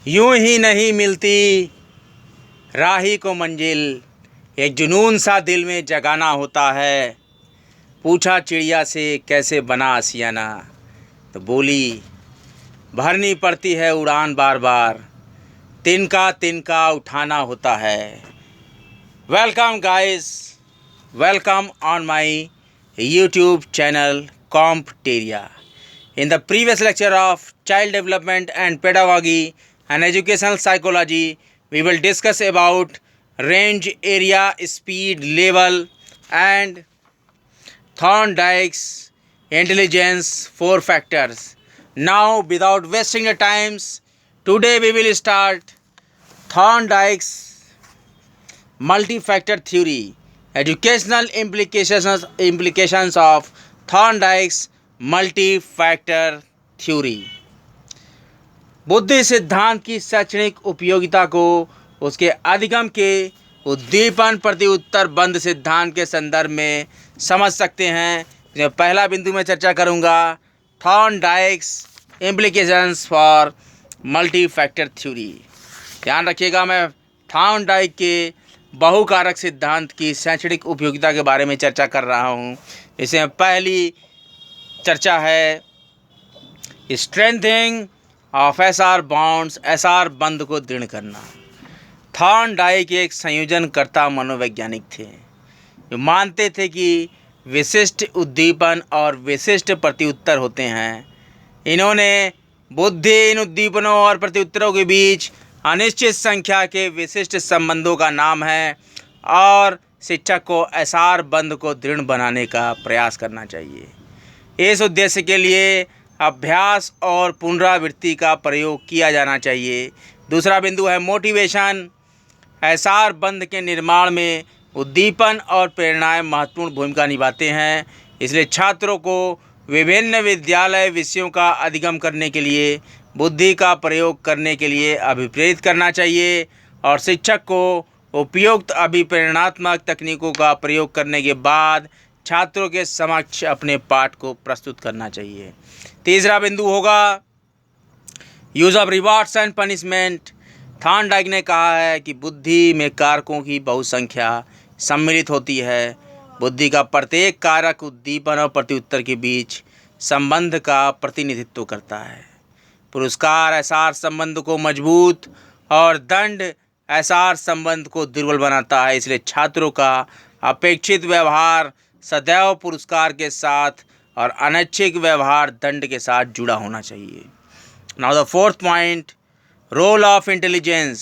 यूं ही नहीं मिलती राही को मंजिल, एक जुनून सा दिल में जगाना होता है। पूछा चिड़िया से कैसे बना आशियाना, तो बोली भरनी पड़ती है उड़ान बार बार, तिनका तिनका उठाना होता है। Welcome guys, welcome on my YouTube channel Compteria. In the previous lecture of child development and pedagogy and educational psychology, we will discuss about range, area, speed, level and Thorndike's intelligence, 4 factors. Now, without wasting the times, today we will start Thorndike's multi-factor theory, educational implications of Thorndike's multi-factor theory. बुद्धि सिद्धांत की शैक्षणिक उपयोगिता को उसके अधिगम के उद्दीपन प्रति उत्तर बंद सिद्धांत के संदर्भ में समझ सकते हैं। जो पहला बिंदु में चर्चा करूंगा, Thorndike's implications for multi factor theory. ध्यान रखिएगा, मैं थॉर्नडाइक के बहुकारक सिद्धांत की शैक्षणिक उपयोगिता के बारे में चर्चा कर रहा हूं। इसमें पहली चर्चा है strengthening of SR bonds, SR बंध को दृढ़ करना। थॉर्नडाइक एक संयोजनकर्ता मनोवैज्ञानिक थे जो मानते थे कि विशिष्ट उद्दीपन और विशिष्ट प्रत्युत्तर होते हैं। इन्होंने बुद्धि इन उद्दीपनों और प्रत्युत्तरों के बीच अनिश्चित संख्या के विशिष्ट संबंधों का नाम है और शिक्षक को एसआर बंध को दृढ़ बनाने का प्रयास करना चाहिए। इस उद्देश्य के लिए अभ्यास और पुनरावृत्ति का प्रयोग किया जाना चाहिए। दूसरा बिंदु है मोटिवेशन। एसआर बंध के निर्माण में उद्दीपन और प्रेरणाएं महत्वपूर्ण भूमिका निभाते हैं, इसलिए छात्रों को विभिन्न विद्यालय विषयों का अधिगम करने के लिए बुद्धि का प्रयोग करने के लिए अभिप्रेरित करना चाहिए और शिक्षक को उपयुक्त अभिप्रेरणात्मक तकनीकों का प्रयोग करने के बाद छात्रों के समक्ष अपने पाठ को प्रस्तुत करना चाहिए। तीसरा बिंदु होगा use of rewards and punishment. Thorndike ने कहा है कि बुद्धि में कारकों की बहुसंख्या सम्मिलित होती है। बुद्धि का प्रत्येक कारक उद्दीपन और प्रत्युत्तर के बीच संबंध का प्रतिनिधित्व करता है। पुरस्कार एसआर संबंध को मजबूत और दंड एसआर संबंध को दुर्बल बनाता है, इसलिए छात्रों का अपेक्षित व्यवहार सदैव पुरस्कार के साथ और अनैच्छिक व्यवहार दंड के साथ जुड़ा होना चाहिए। Now the fourth point, role of intelligence.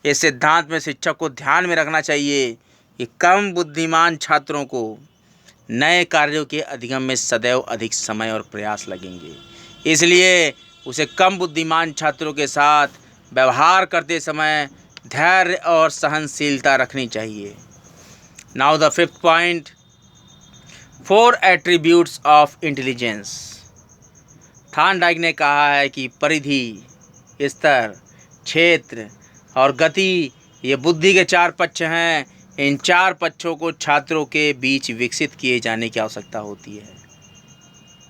इस सिद्धांत में शिक्षक को ध्यान में रखना चाहिए कि कम बुद्धिमान छात्रों को नए कार्यों के अधिगम में सदैव अधिक समय और प्रयास लगेंगे, इसलिए उसे कम बुद्धिमान छात्रों के साथ व्यवहार करते समय धैर्य और सहनशीलता रखनी चाहिए। Now the fifth point, 4 attributes of intelligence. Thorndike ने कहा है कि परिधि, स्तर, क्षेत्र और गति ये बुद्धि के 4 पक्ष हैं। इन 4 पक्षों को छात्रों के बीच विकसित किए जाने की आवश्यकता होती है।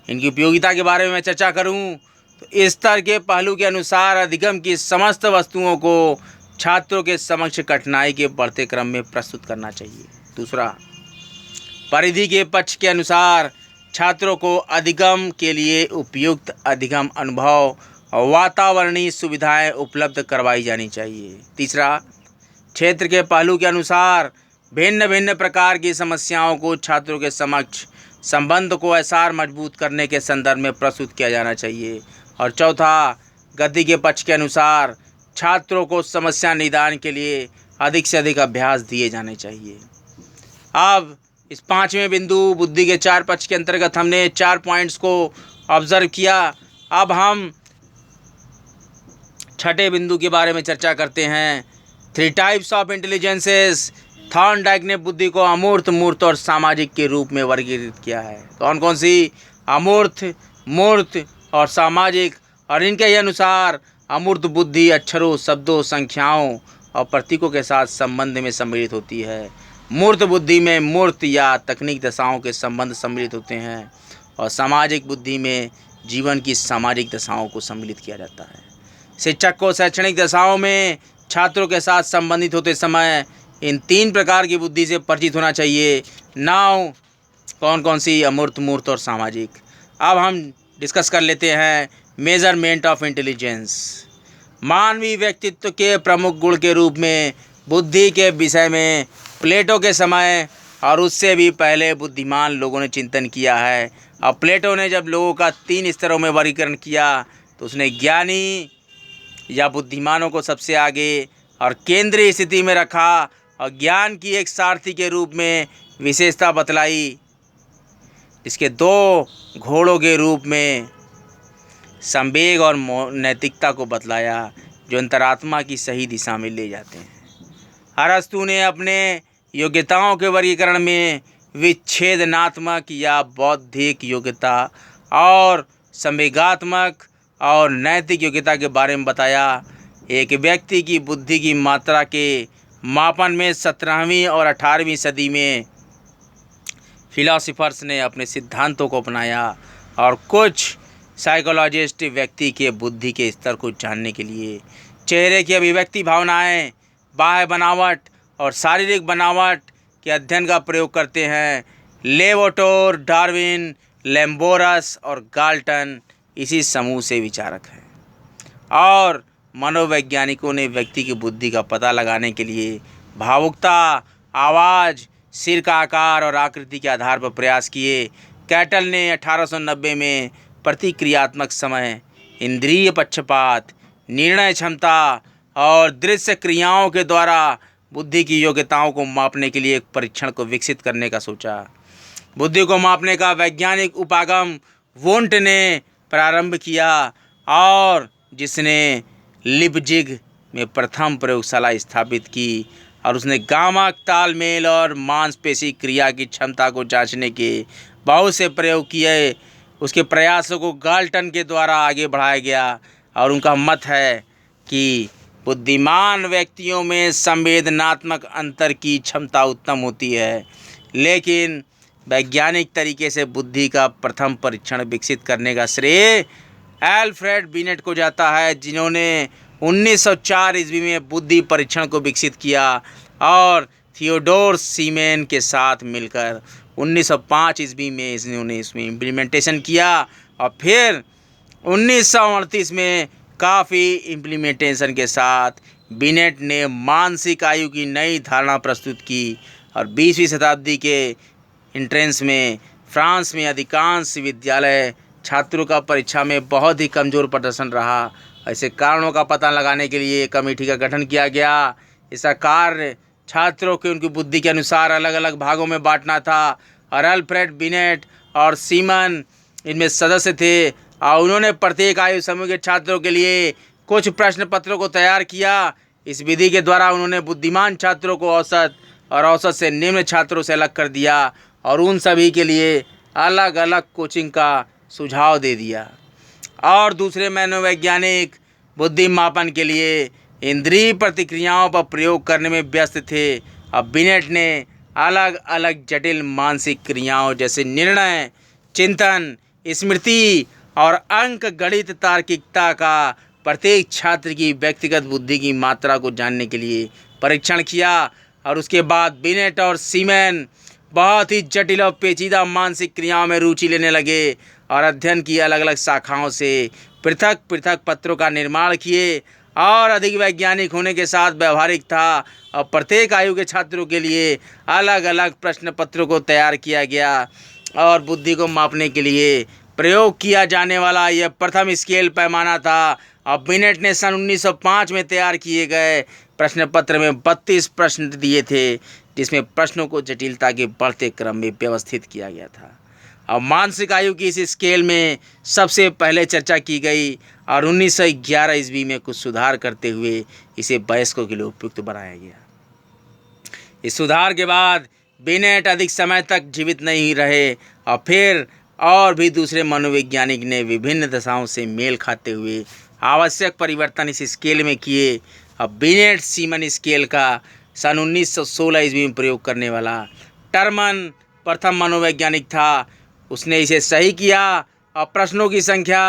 इनकी उपयोगिता के बारे में मैं चर्चा करूं तो स्तर के पहलू के अनुसार अधिगम की समस्त वस्तुओं को छात्रों के समक्ष कठिनाई के बढ़ते क्रम में प्रस्तुत करना चाहिए। दूसरा, परिधि के पक्ष के अनुसार छात्रों को अधिगम के लिए उपयुक्त अधिगम अनुभव और वातावरणीय सुविधाएं उपलब्ध करवाई जानी चाहिए। तीसरा, क्षेत्र के पहलू के अनुसार भिन्न भिन्न प्रकार की समस्याओं को छात्रों के समक्ष संबंध को एसआर मजबूत करने के संदर्भ में प्रस्तुत किया जाना चाहिए। और चौथा, गति के पक्ष के अनुसार छात्रों को समस्या निदान के लिए अधिक से अधिक अभ्यास दिए जाने चाहिए। अब इस 5वें बिंदु बुद्धि के 4 पक्ष के अंतर्गत हमने 4 पॉइंट्स को ऑब्जर्व किया। अब हम 6ठे बिंदु के बारे में चर्चा करते हैं। 3 टाइप्स ऑफ इंटेलिजेंसेस। थॉर्नडाइक ने बुद्धि को अमूर्त, मूर्त और सामाजिक के रूप में वर्गीकृत किया है। कौन कौन सी? अमूर्त, मूर्त और सामाजिक। और इनके ही अनुसार अमूर्त बुद्धि अक्षरों, शब्दों, संख्याओं और प्रतीकों के साथ संबंध में सम्मिलित होती है। मूर्त बुद्धि में मूर्त या तकनीक दशाओं के संबंध सम्मिलित होते हैं और सामाजिक बुद्धि में जीवन की सामाजिक दशाओं को सम्मिलित किया जाता है। शिक्षक को शैक्षणिक दशाओं में छात्रों के साथ संबंधित होते समय इन 3 प्रकार की बुद्धि से परिचित होना चाहिए। नाउ कौन कौन सी? अमूर्त, मूर्त और सामाजिक। अब हम डिस्कस कर लेते हैं मेजरमेंट ऑफ इंटेलिजेंस। मानवीय व्यक्तित्व के प्रमुख गुण के रूप में बुद्धि के विषय में प्लेटो के समय और उससे भी पहले बुद्धिमान लोगों ने चिंतन किया है। अब प्लेटो ने जब लोगों का 3 स्तरों में वर्गीकरण किया तो उसने ज्ञानी या बुद्धिमानों को सबसे आगे और केंद्रीय स्थिति में रखा और ज्ञान की एक सारथी के रूप में विशेषता बतलाई। इसके 2 घोड़ों के रूप में संवेग और नैतिकता को बतलाया जो अंतरात्मा की सही दिशा में ले जाते हैं। अरस्तु ने अपने योग्यताओं के वर्गीकरण में विच्छेदनात्मक या बौद्धिक योग्यता और संवेगात्मक और नैतिक योग्यता के बारे में बताया। एक व्यक्ति की बुद्धि की मात्रा के मापन में 17वीं और 18वीं सदी में फिलोसोफर्स ने अपने सिद्धांतों को अपनाया और कुछ साइकोलॉजिस्ट व्यक्ति के बुद्धि के स्तर को जानने के लिए चेहरे की अभिव्यक्ति, भावनाएं, बाह्य बनावट और शारीरिक बनावट के अध्ययन का प्रयोग करते हैं। लेवोटोर, डार्विन, लैम्बोरस और गाल्टन इसी समूह से विचारक हैं। और मनोवैज्ञानिकों ने व्यक्ति की बुद्धि का पता लगाने के लिए भावुकता, आवाज़, सिर का आकार और आकृति के आधार पर प्रयास किए। कैटल ने 1890 में प्रतिक्रियात्मक समय, इंद्रिय पक्षपात, निर्णय क्षमता और दृश्य क्रियाओं के द्वारा बुद्धि की योग्यताओं को मापने के लिए एक परीक्षण को विकसित करने का सोचा। बुद्धि को मापने का वैज्ञानिक उपागम वुंट ने प्रारंभ किया और जिसने लिपजिग में प्रथम प्रयोगशाला स्थापित की और उसने गामा तालमेल और मांसपेशी क्रिया की क्षमता को जांचने के बहुत से प्रयोग किए। उसके प्रयासों को गाल्टन के द्वारा आगे बढ़ाया गया और उनका मत है कि बुद्धिमान व्यक्तियों में संवेदनात्मक अंतर की क्षमता उत्तम होती है, लेकिन वैज्ञानिक तरीके से बुद्धि का प्रथम परीक्षण विकसित करने का श्रेय एल्फ्रेड बिनेट को जाता है, जिन्होंने 1904 ईस्वी में बुद्धि परीक्षण को विकसित किया और थियोडोर सीमेन के साथ मिलकर 1905 ईस्वी में इन्होंने इसमें इम्प्लीमेंटेशन किया और फिर 1938 में काफ़ी इम्प्लीमेंटेशन के साथ बिनेट ने मानसिक आयु की नई धारणा प्रस्तुत की और 20वीं शताब्दी के एंट्रेंस में फ्रांस में अधिकांश विद्यालय छात्रों का परीक्षा में बहुत ही कमज़ोर प्रदर्शन रहा। ऐसे कारणों का पता लगाने के लिए कमेटी का गठन किया गया। इसका कार्य छात्रों के उनकी बुद्धि के अनुसार अलग अलग भागों में बांटना था और अल्फ्रेड बिनेट और सीमन इनमें सदस्य थे और उन्होंने प्रत्येक आयु समूह के छात्रों के लिए कुछ प्रश्न पत्रों को तैयार किया। इस विधि के द्वारा उन्होंने बुद्धिमान छात्रों को औसत और औसत से निम्न छात्रों से अलग कर दिया और उन सभी के लिए अलग अलग कोचिंग का सुझाव दे दिया। और दूसरे मनोवैज्ञानिक बुद्धि मापन के लिए इंद्रिय प्रतिक्रियाओं पर प्रयोग करने में व्यस्त थे। अब बिनेट ने अलग अलग जटिल मानसिक क्रियाओं जैसे निर्णय, चिंतन, स्मृति और अंक गणित तार्किकता का प्रत्येक छात्र की व्यक्तिगत बुद्धि की मात्रा को जानने के लिए परीक्षण किया और उसके बाद बिनेट और सीमेन बहुत ही जटिल और पेचीदा मानसिक क्रियाओं में रुचि लेने लगे और अध्ययन की अलग अलग शाखाओं से पृथक पृथक पत्रों का निर्माण किए और अधिक वैज्ञानिक होने के साथ व्यवहारिक था और प्रत्येक आयु के छात्रों के लिए अलग अलग प्रश्न पत्रों को तैयार किया गया और बुद्धि को मापने के लिए प्रयोग किया जाने वाला यह प्रथम स्केल पैमाना था। और बिनेट ने सन 1905 में तैयार किए गए प्रश्न पत्र में 32 प्रश्न दिए थे, जिसमें प्रश्नों को जटिलता के बढ़ते क्रम में व्यवस्थित किया गया था। अब मानसिक आयु की इस स्केल में सबसे पहले चर्चा की गई और 1911 ईस्वी में कुछ सुधार करते हुए इसे वयस्कों के लिए उपयुक्त बनाया गया। इस सुधार के बाद बिनेट अधिक समय तक जीवित नहीं रहे और फिर और भी दूसरे मनोवैज्ञानिक ने विभिन्न दशाओं से मेल खाते हुए आवश्यक परिवर्तन इस स्केल में किए। अब बिनेट सीमन स्केल का सन 1916 ईस्वी में प्रयोग करने वाला टर्मन प्रथम मनोवैज्ञानिक था। उसने इसे सही किया और प्रश्नों की संख्या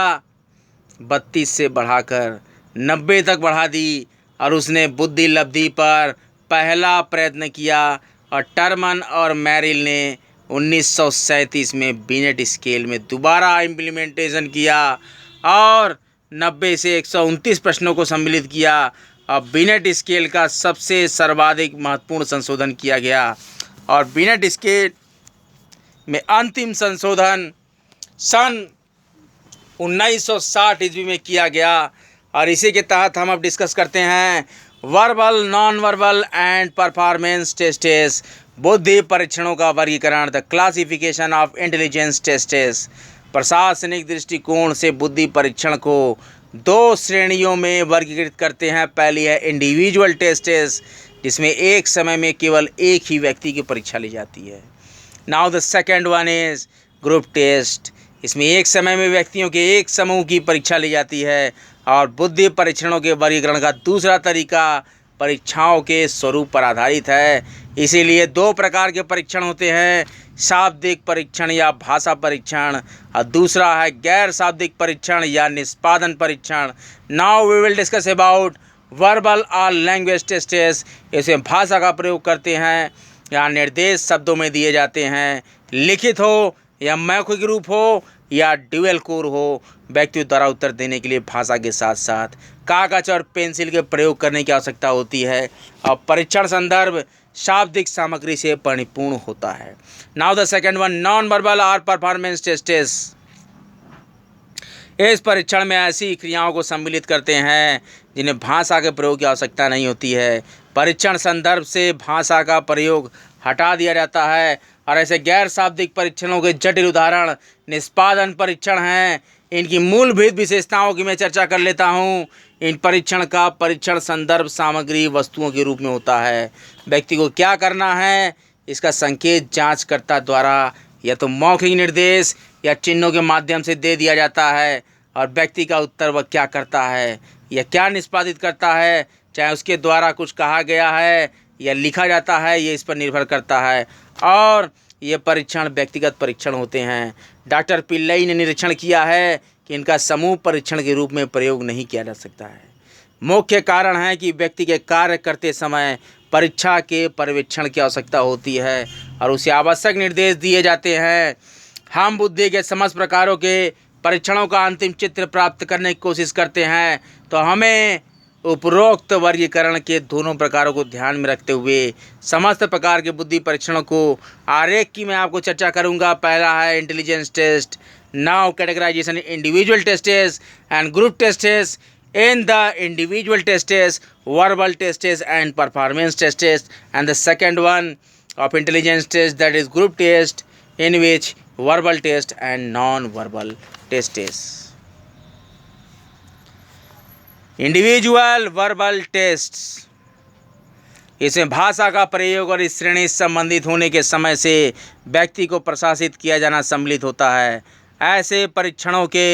32 से बढ़ाकर 90 तक बढ़ा दी और उसने बुद्धि लब्धि पर पहला प्रयत्न किया और टर्मन और मैरिल ने 1937 में बिनेट स्केल में दोबारा इम्प्लीमेंटेशन किया और 90 से 129 प्रश्नों को सम्मिलित किया और बिनेट स्केल का सबसे सर्वाधिक महत्वपूर्ण संशोधन किया गया और बिनेट स्केल में अंतिम संशोधन सन 1960 ईस्वी में किया गया और इसी के तहत हम अब डिस्कस करते हैं verbal, non verbal and performance tastes, बुद्धि परीक्षणों का वर्गीकरण, the classification of intelligence tastes. प्रशासनिक दृष्टिकोण से बुद्धि परीक्षण को 2 श्रेणियों में वर्गीकृत करते हैं। पहली है इंडिविजुअल टेस्टेस, जिसमें एक समय में केवल एक ही व्यक्ति की परीक्षा ली जाती है। Now the second one is group test, इसमें एक समय में व्यक्तियों के एक समूह की परीक्षा ली जाती है। और बुद्धि परीक्षणों के वर्गीकरण का दूसरा तरीका परीक्षाओं के स्वरूप पर आधारित है। इसीलिए 2 प्रकार के परीक्षण होते हैं, शाब्दिक परीक्षण या भाषा परीक्षण और दूसरा है गैर शाब्दिक परीक्षण या निष्पादन परीक्षण। Now we will discuss about verbal और लैंग्वेज टेस्टेस। इसमें भाषा का प्रयोग करते हैं या निर्देश शब्दों में दिए जाते हैं, लिखित हो या मौखिक रूप हो या ड्यूअल कोर हो। व्यक्ति द्वारा उत्तर देने के लिए भाषा के साथ साथ कागज और पेंसिल के प्रयोग करने की आवश्यकता होती है और परीक्षण संदर्भ शाब्दिक सामग्री से परिपूर्ण होता है। Now the second one, non verbal और परफॉर्मेंस टेस्टेस। इस परीक्षण में ऐसी क्रियाओं को सम्मिलित करते हैं जिन्हें भाषा के प्रयोग की आवश्यकता नहीं होती है। परीक्षण संदर्भ से भाषा का प्रयोग हटा दिया जाता है और ऐसे गैर शाब्दिक परीक्षणों के जटिल उदाहरण निष्पादन परीक्षण हैं। इनकी मूलभूत विशेषताओं की मैं चर्चा कर लेता हूँ। इन परीक्षण का परीक्षण संदर्भ सामग्री वस्तुओं के रूप में होता है। व्यक्ति को क्या करना है इसका संकेत जांचकर्ता द्वारा या तो मौखिक निर्देश या चिन्हों के माध्यम से दे दिया जाता है और व्यक्ति का उत्तर वह क्या करता है या क्या निष्पादित करता है, चाहे उसके द्वारा कुछ कहा गया है या लिखा जाता है, ये इस पर निर्भर करता है। और ये परीक्षण व्यक्तिगत परीक्षण होते हैं। डॉक्टर पिल्लई ने निरीक्षण किया है कि इनका समूह परीक्षण के रूप में प्रयोग नहीं किया जा सकता है। मुख्य कारण है कि व्यक्ति के कार्य करते समय परीक्षा के पर्यवेक्षण की आवश्यकता होती है और उसे आवश्यक निर्देश दिए जाते हैं। हम बुद्धि के समस्त प्रकारों के परीक्षणों का अंतिम चित्र प्राप्त करने की कोशिश करते हैं, तो हमें उपरोक्त वर्गीकरण के दोनों प्रकारों को ध्यान में रखते हुए समस्त प्रकार के बुद्धि परीक्षणों को आरेख की मैं आपको चर्चा करूंगा। पहला है intelligence test. Now categorisation individual tests and group tests. In the individual tests, verbal tests and performance tests, and the second one of intelligence test, that is group test, in which verbal test and non-verbal tests. Individual verbal tests, इसमें भाषा का प्रयोग और इस श्रेणी संबंधित होने के समय से व्यक्ति को प्रशासित किया जाना सम्मिलित होता है। ऐसे परीक्षणों के